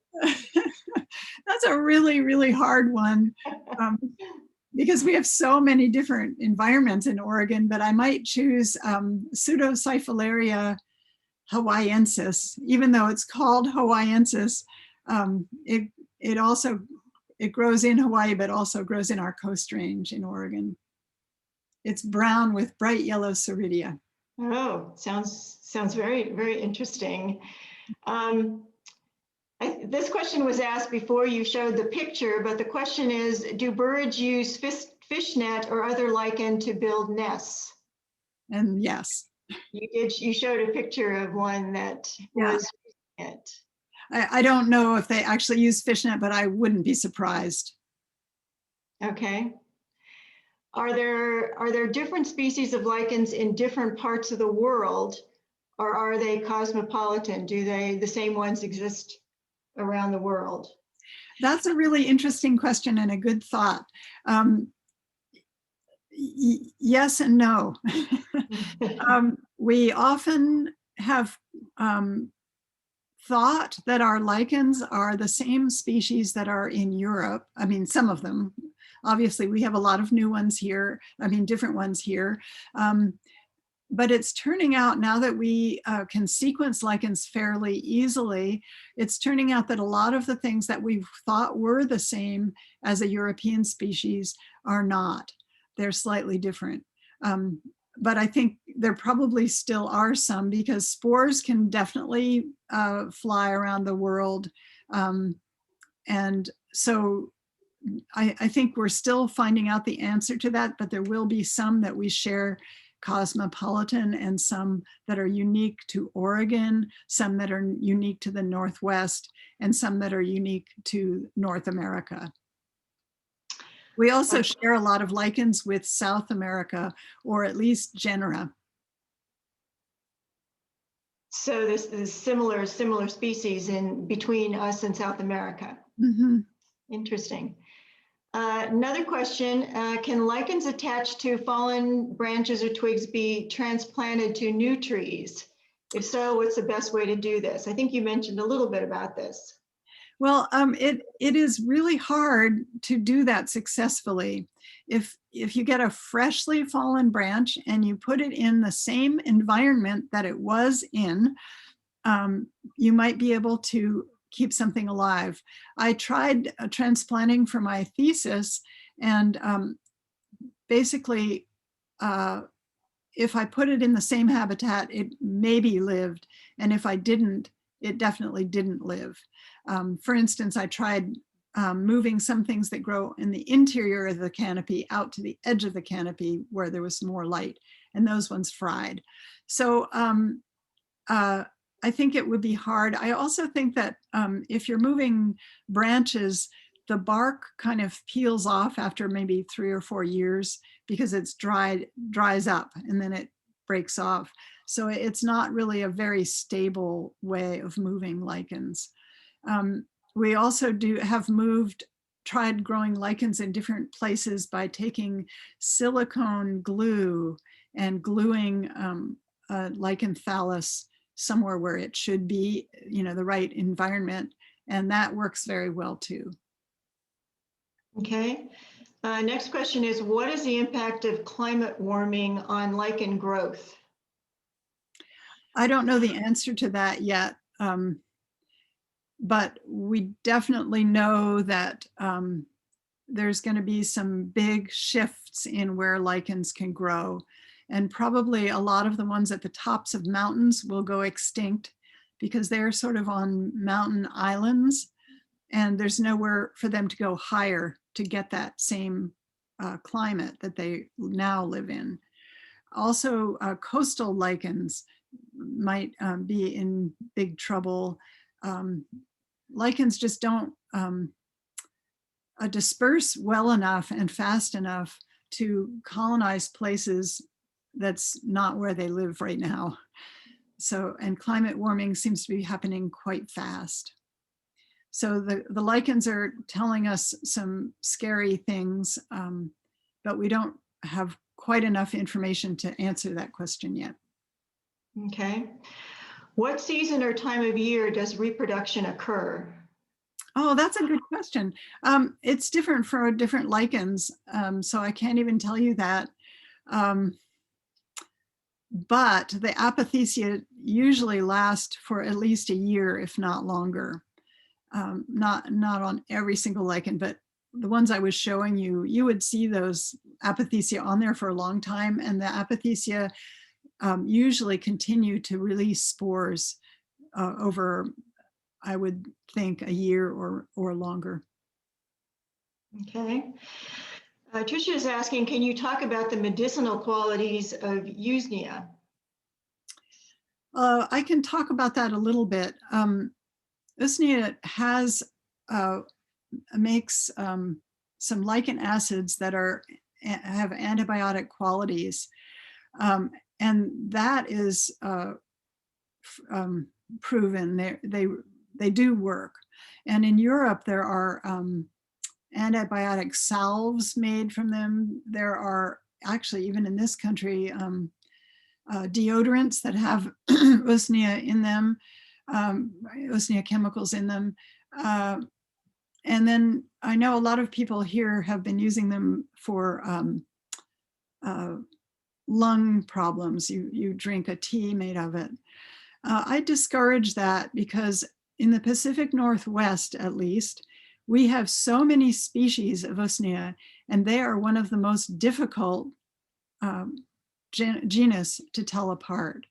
That's a really, really hard one because we have so many different environments in Oregon, but I might choose Pseudocyphalaria hawaiiensis. Even though it's called hawaiiensis, it grows in Hawaii, but also grows in our coast range in Oregon. It's brown with bright yellow ceridia. Oh, sounds very, very interesting. This question was asked before you showed the picture, but the question is, do birds use fist fishnet or other lichen to build nests? And yes, You showed a picture of one that Yeah. was it. I don't know if they actually use fishnet, but I wouldn't be surprised. Okay. Are there different species of lichens in different parts of the world, or are they cosmopolitan? Do the same ones exist around the world? That's a really interesting question and a good thought. Yes and no. We often have thought that our lichens are the same species that are in Europe. I mean, some of them. Obviously, we have a lot of new ones here. I mean, different ones here. But it's turning out now that we can sequence lichens fairly easily, it's turning out that a lot of the things that we thought were the same as a European species are not. They're slightly different. But I think there probably still are some, because spores can definitely fly around the world. And so I think we're still finding out the answer to that, but there will be some that we share cosmopolitan and some that are unique to Oregon, some that are unique to the Northwest, and some that are unique to North America. We also share a lot of lichens with South America, or at least genera. So there's similar species in between us and South America. Mm-hmm. Interesting. Another question, can lichens attached to fallen branches or twigs be transplanted to new trees? If so, what's the best way to do this? I think you mentioned a little bit about this. Well, it is really hard to do that successfully. If you get a freshly fallen branch and you put it in the same environment that it was in, you might be able to keep something alive. I tried transplanting for my thesis, and basically, if I put it in the same habitat, it maybe lived, and if I didn't, it definitely didn't live. For instance, I tried moving some things that grow in the interior of the canopy out to the edge of the canopy where there was more light, and those ones fried. So I think it would be hard. I also think that if you're moving branches, the bark kind of peels off after maybe 3 or 4 years because it's dries up and then it breaks off. So it's not really a very stable way of moving lichens. We also tried growing lichens in different places by taking silicone glue and gluing a lichen thallus somewhere where it should be, the right environment. And that works very well too. Okay. Next question is, what is the impact of climate warming on lichen growth? I don't know the answer to that yet, but we definitely know that there's going to be some big shifts in where lichens can grow. And probably a lot of the ones at the tops of mountains will go extinct because they're sort of on mountain islands, and there's nowhere for them to go higher to get that same climate that they now live in. Also, coastal lichens might be in big trouble. Lichens just don't disperse well enough and fast enough to colonize places that's not where they live right now. So, and climate warming seems to be happening quite fast. So the lichens are telling us some scary things, but we don't have quite enough information to answer that question yet. Okay. What season or time of year does reproduction occur? Oh, that's a good question. It's different for different lichens, so I can't even tell you that. But the apothecia usually last for at least a year, if not longer. Not on every single lichen, but the ones I was showing you, you would see those apothecia on there for a long time, and the apothecia usually continue to release spores over, I would think, a year or longer. Okay. Tricia is asking, can you talk about the medicinal qualities of Usnea? I can talk about that a little bit. Usnea makes some lichen acids that have antibiotic qualities, and that is proven. They do work. And in Europe, there are antibiotic salves made from them. There are actually, even in this country, deodorants that have Usnea in them, Usnea chemicals in them. And then I know a lot of people here have been using them for lung problems. You drink a tea made of it. I discourage that because in the Pacific Northwest, at least, we have so many species of Usnea, and they are one of the most difficult genus to tell apart.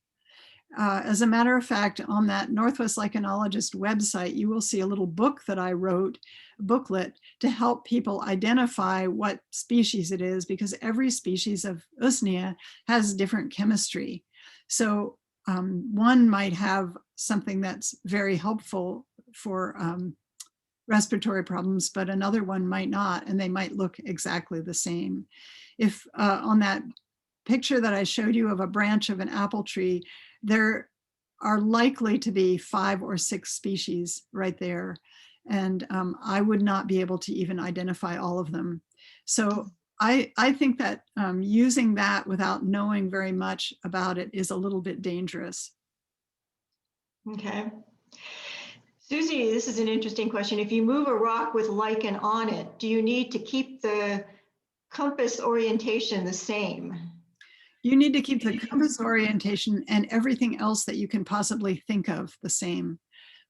As a matter of fact, on that Northwest Lichenologist website, you will see a little book that I wrote, a booklet, to help people identify what species it is, because every species of Usnea has different chemistry. So one might have something that's very helpful for respiratory problems, but another one might not, and they might look exactly the same. If on that picture that I showed you of a branch of an apple tree, there are likely to be 5 or 6 species right there. And I would not be able to even identify all of them. So I think that using that without knowing very much about it is a little bit dangerous. Okay. Susie, this is an interesting question. If you move a rock with lichen on it, do you need to keep the compass orientation the same? You need to keep the compass orientation and everything else that you can possibly think of the same.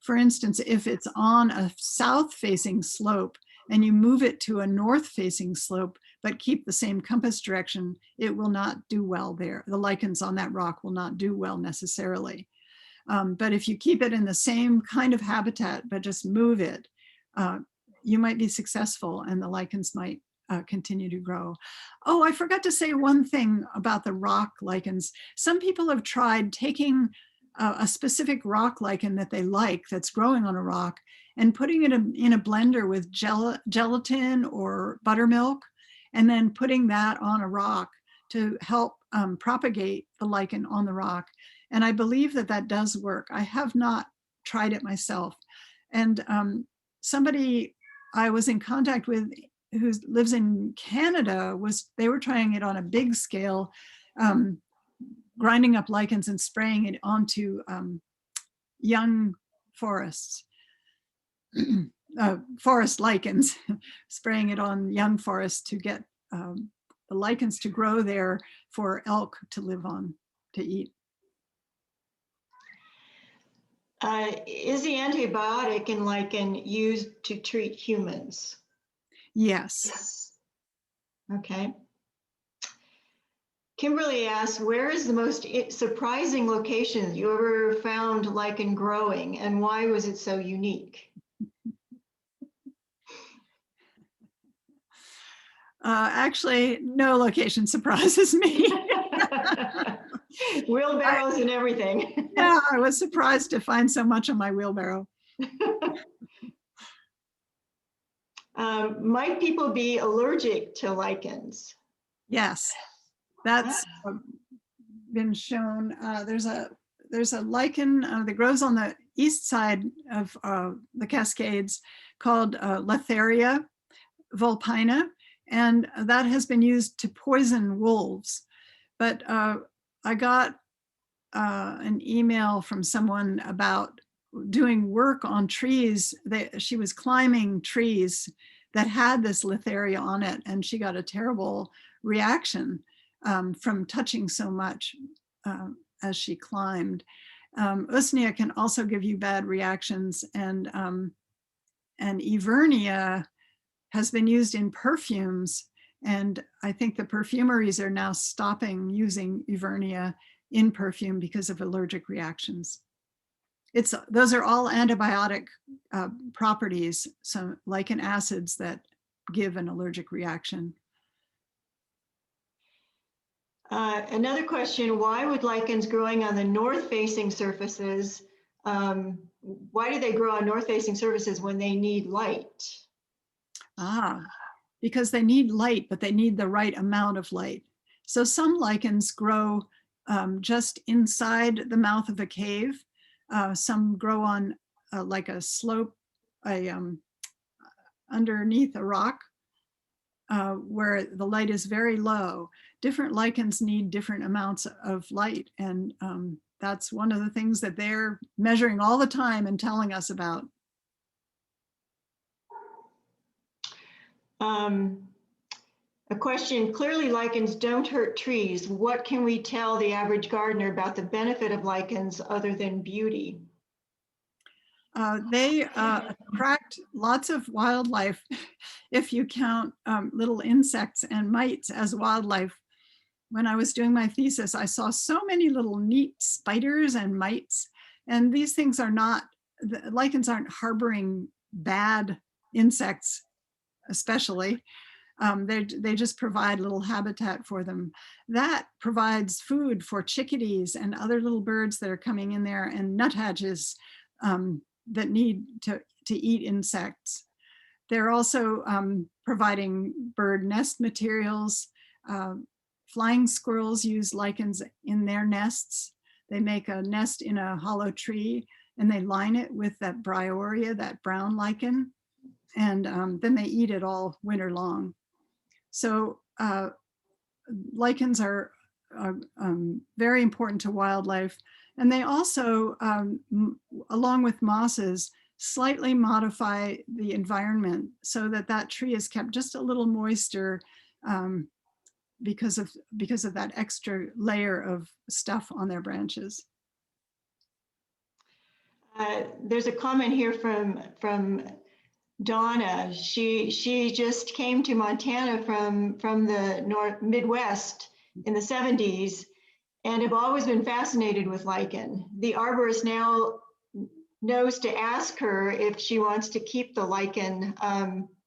For instance, if it's on a south-facing slope and you move it to a north-facing slope, but keep the same compass direction, it will not do well there. The lichens on that rock will not do well necessarily. But if you keep it in the same kind of habitat, but just move it, you might be successful and the lichens might continue to grow. Oh, I forgot to say one thing about the rock lichens. Some people have tried taking a specific rock lichen that they like that's growing on a rock and putting it in a blender with gelatin or buttermilk, and then putting that on a rock to help propagate the lichen on the rock. And I believe that that does work. I have not tried it myself. And somebody I was in contact with who lives in Canada, they were trying it on a big scale, grinding up lichens and spraying it onto young forests, forest lichens, spraying it on young forests to get the lichens to grow there for elk to live on, to eat. Is the antibiotic in lichen used to treat humans? Yes. Okay. Kimberly asks, where is the most surprising location you ever found lichen growing, and why was it so unique? Actually, no location surprises me. Wheelbarrows and everything. Yeah, I was surprised to find so much on my wheelbarrow. Might people be allergic to lichens? Yes, that's been shown. There's a lichen that grows on the east side of the Cascades called Loberia vulpina, and that has been used to poison wolves. But I got an email from someone about doing work on trees. She was climbing trees that had this Loberia on it, and she got a terrible reaction from touching so much as she climbed. Usnea can also give you bad reactions, and Evernia has been used in perfumes, and I think the perfumeries are now stopping using Evernia in perfume because of allergic reactions. Those are all antibiotic properties, some lichen acids that give an allergic reaction. Another question, why would lichens growing on the north-facing surfaces, why do they grow on north-facing surfaces when they need light? Because they need light, but they need the right amount of light. So some lichens grow just inside the mouth of a cave. Some grow on like a slope, underneath a rock where the light is very low. Different lichens need different amounts of light, and that's one of the things that they're measuring all the time and telling us about. A question, clearly lichens don't hurt trees. What can we tell the average gardener about the benefit of lichens other than beauty? They attract lots of wildlife if you count little insects and mites as wildlife. When I was doing my thesis, I saw so many little neat spiders and mites, and these things are not, the lichens aren't harboring bad insects, especially. They just provide little habitat for them. That provides food for chickadees and other little birds that are coming in there, and nuthatches that need to eat insects. They're also providing bird nest materials. Flying squirrels use lichens in their nests. They make a nest in a hollow tree and they line it with that Bryoria, that brown lichen, and then they eat it all winter long. So lichens are very important to wildlife, and they also, along with mosses, slightly modify the environment so that that tree is kept just a little moister because of that extra layer of stuff on their branches. There's a comment here from Donna. She just came to Montana from the Midwest in the 70s and have always been fascinated with lichen. The arborist now knows to ask her if she wants to keep the lichen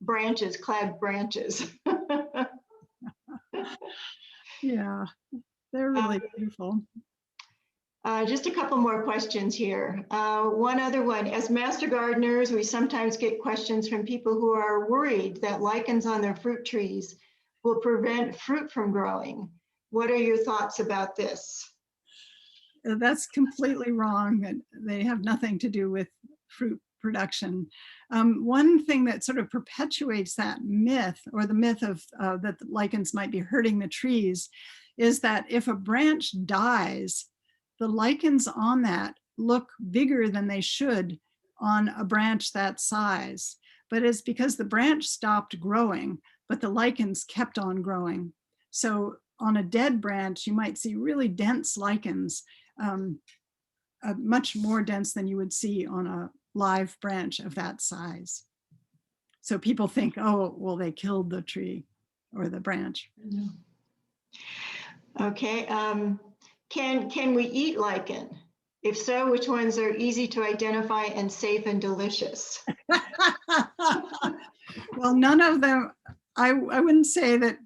branches, clad branches. Yeah, they're really beautiful. Just a couple more questions here. One other one, as master gardeners, we sometimes get questions from people who are worried that lichens on their fruit trees will prevent fruit from growing. What are your thoughts about this? That's completely wrong. And they have nothing to do with fruit production. One thing that sort of perpetuates that myth, or the myth of that the lichens might be hurting the trees, is that if a branch dies, the lichens on that look bigger than they should on a branch that size. But it's because the branch stopped growing, but the lichens kept on growing. So on a dead branch, you might see really dense lichens, much more dense than you would see on a live branch of that size. So people think, oh, well, they killed the tree or the branch. Okay, can we eat lichen? If so, which ones are easy to identify and safe and delicious? Well, none of them, I wouldn't say that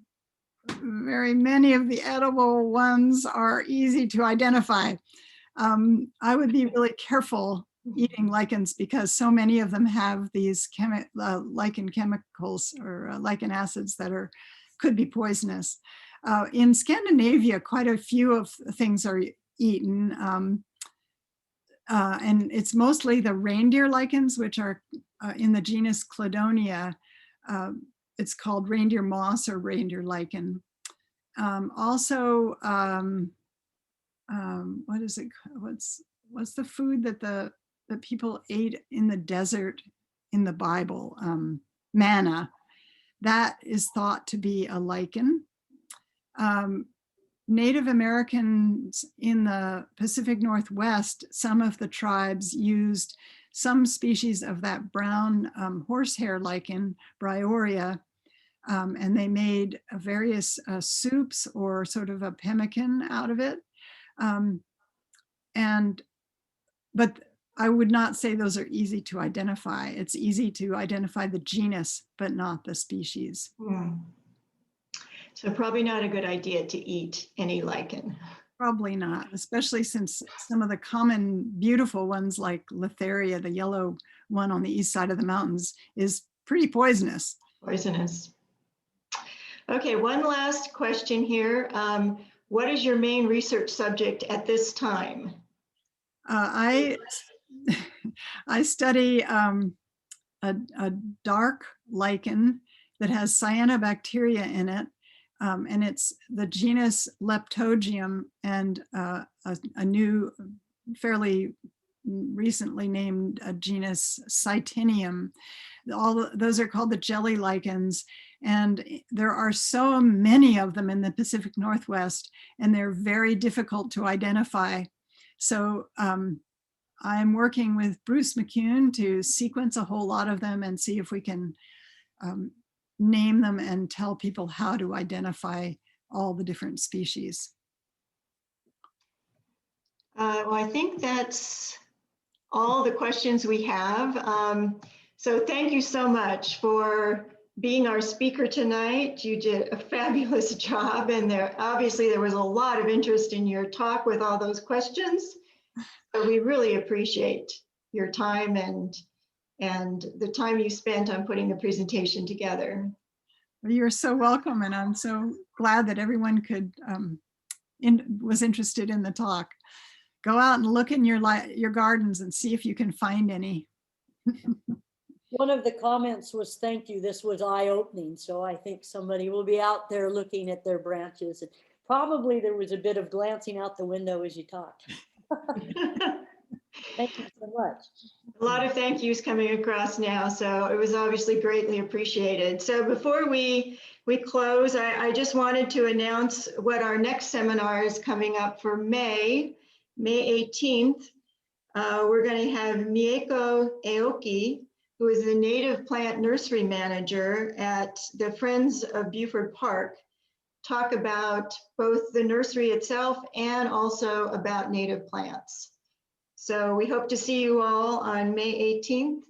very many of the edible ones are easy to identify. I would be really careful eating lichens because so many of them have these lichen chemicals or lichen acids that could be poisonous. In Scandinavia, quite a few of the things are eaten, and it's mostly the reindeer lichens, which are in the genus Cladonia. It's called reindeer moss or reindeer lichen. Also, what is it? What's the food that people ate in the desert in the Bible? Manna. That is thought to be a lichen. Native Americans in the Pacific Northwest, some of the tribes used some species of that brown horsehair lichen, Bryoria, and they made various soups or sort of a pemmican out of it. But I would not say those are easy to identify. It's easy to identify the genus, but not the species. So probably not a good idea to eat any lichen. Probably not, especially since some of the common beautiful ones like Loberia, the yellow one on the east side of the mountains, is pretty poisonous. Poisonous. Okay, one last question here. What is your main research subject at this time? I study a dark lichen that has cyanobacteria in it, and it's the genus Leptogium and a new, fairly recently named genus Cytinium. All those are called the jelly lichens, and there are so many of them in the Pacific Northwest, and they're very difficult to identify. So I'm working with Bruce McCune to sequence a whole lot of them and see if we can name them and tell people how to identify all the different species. Well, I think that's all the questions we have. So thank you so much for being our speaker tonight. You did a fabulous job, and obviously there was a lot of interest in your talk with all those questions. So we really appreciate your time and the time you spent on putting the presentation together. Well, you're so welcome, and I'm so glad that everyone was interested in the talk. Go out and look in your gardens and see if you can find any. One of the comments was, "Thank you, this was eye-opening." So I think somebody will be out there looking at their branches. And probably there was a bit of glancing out the window as you talked. Thank you so much. A lot of thank yous coming across now, so it was obviously greatly appreciated. So before we close, I just wanted to announce what our next seminar is coming up for May 18th. We're going to have Mieko Aoki, who is the native plant nursery manager at the Friends of Buford Park, talk about both the nursery itself and also about native plants. So we hope to see you all on May 18th.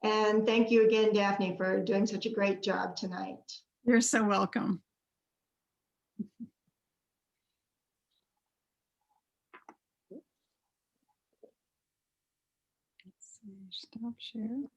And thank you again, Daphne, for doing such a great job tonight. You're so welcome. Let's see, stop share.